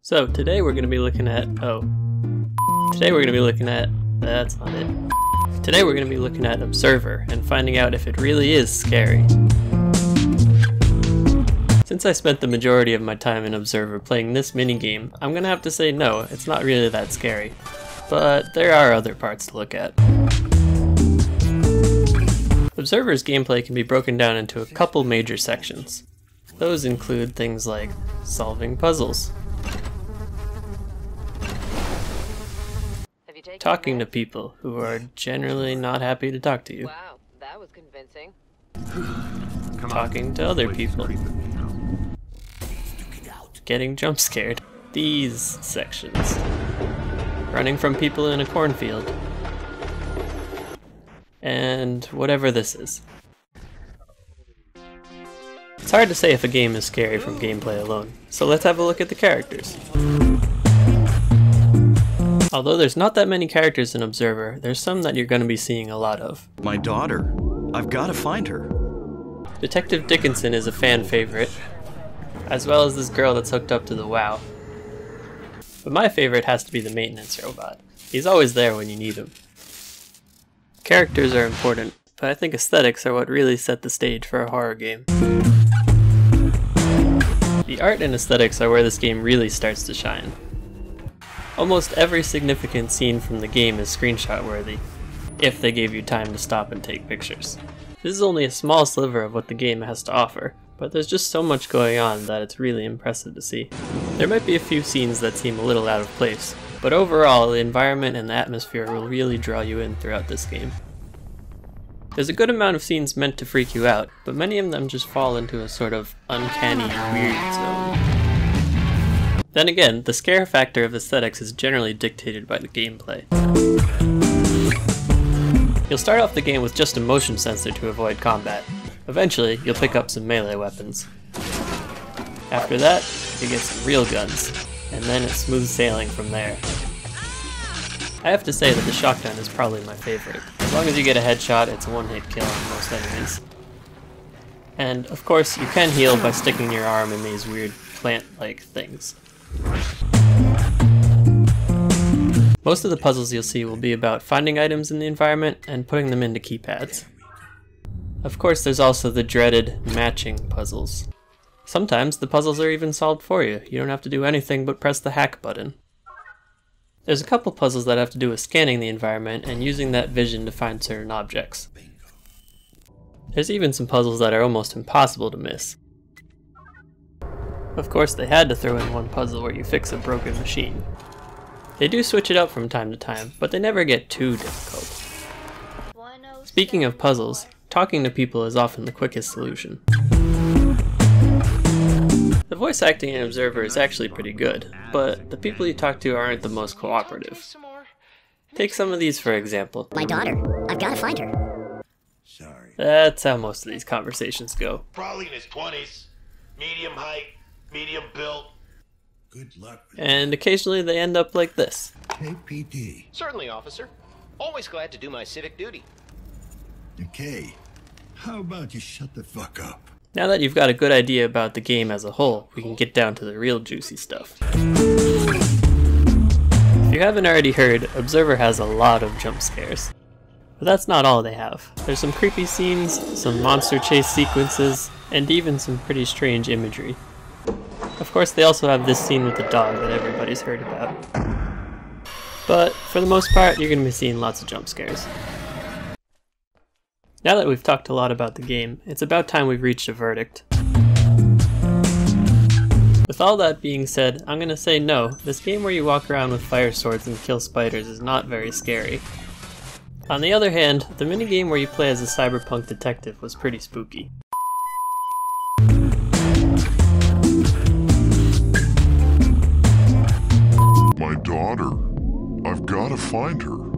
So today we're going to be looking at, that's not it. Today we're going to be looking at Observer and finding out if it really is scary. Since I spent the majority of my time in Observer playing this minigame, I'm going to have to say no, it's not really that scary. But there are other parts to look at. Observer's gameplay can be broken down into a couple major sections. Those include things like solving puzzles, talking to people who are generally not happy to talk to you, wow, that was convincing. talking to other people, getting jump scared, these sections, running from people in a cornfield, and whatever this is. It's hard to say if a game is scary from gameplay alone, so let's have a look at the characters. Although there's not that many characters in Observer, there's some that you're going to be seeing a lot of. My daughter. I've got to find her. Detective Dickinson is a fan favorite, as well as this girl that's hooked up to the WoW. But my favorite has to be the maintenance robot. He's always there when you need him. Characters are important, but I think aesthetics are what really set the stage for a horror game. The art and aesthetics are where this game really starts to shine. Almost every significant scene from the game is screenshot worthy, if they gave you time to stop and take pictures. This is only a small sliver of what the game has to offer, but there's just so much going on that it's really impressive to see. There might be a few scenes that seem a little out of place, but overall the environment and the atmosphere will really draw you in throughout this game. There's a good amount of scenes meant to freak you out, but many of them just fall into a sort of uncanny, weird zone. Then again, the scare factor of aesthetics is generally dictated by the gameplay. You'll start off the game with just a motion sensor to avoid combat. Eventually, you'll pick up some melee weapons. After that, you get some real guns, and then it's smooth sailing from there. I have to say that the shotgun is probably my favorite. As long as you get a headshot, it's a one-hit kill on most enemies. And of course, you can heal by sticking your arm in these weird plant-like things. Most of the puzzles you'll see will be about finding items in the environment and putting them into keypads. Of course, there's also the dreaded matching puzzles. Sometimes the puzzles are even solved for you. You don't have to do anything but press the hack button. There's a couple puzzles that have to do with scanning the environment and using that vision to find certain objects. There's even some puzzles that are almost impossible to miss. Of course, they had to throw in one puzzle where you fix a broken machine. They do switch it up from time to time, but they never get too difficult. Speaking of puzzles, talking to people is often the quickest solution. The voice acting in Observer is actually pretty good, but the people you talk to aren't the most cooperative. Take some of these for example. My daughter. I've got to find her. Sorry. That's how most of these conversations go. Probably in his 20s. Medium height, medium build. Good luck. And occasionally they end up like this. KPD. Certainly, officer. Always glad to do my civic duty. Okay. How about you shut the fuck up? Now that you've got a good idea about the game as a whole, we can get down to the real juicy stuff. If you haven't already heard, Observer has a lot of jump scares. But that's not all they have. There's some creepy scenes, some monster chase sequences, and even some pretty strange imagery. Of course, they also have this scene with the dog that everybody's heard about. But for the most part, you're going to be seeing lots of jump scares. Now that we've talked a lot about the game, it's about time we've reached a verdict. With all that being said, I'm going to say no, this game where you walk around with fire swords and kill spiders is not very scary. On the other hand, the minigame where you play as a cyberpunk detective was pretty spooky. My daughter. I've got to find her.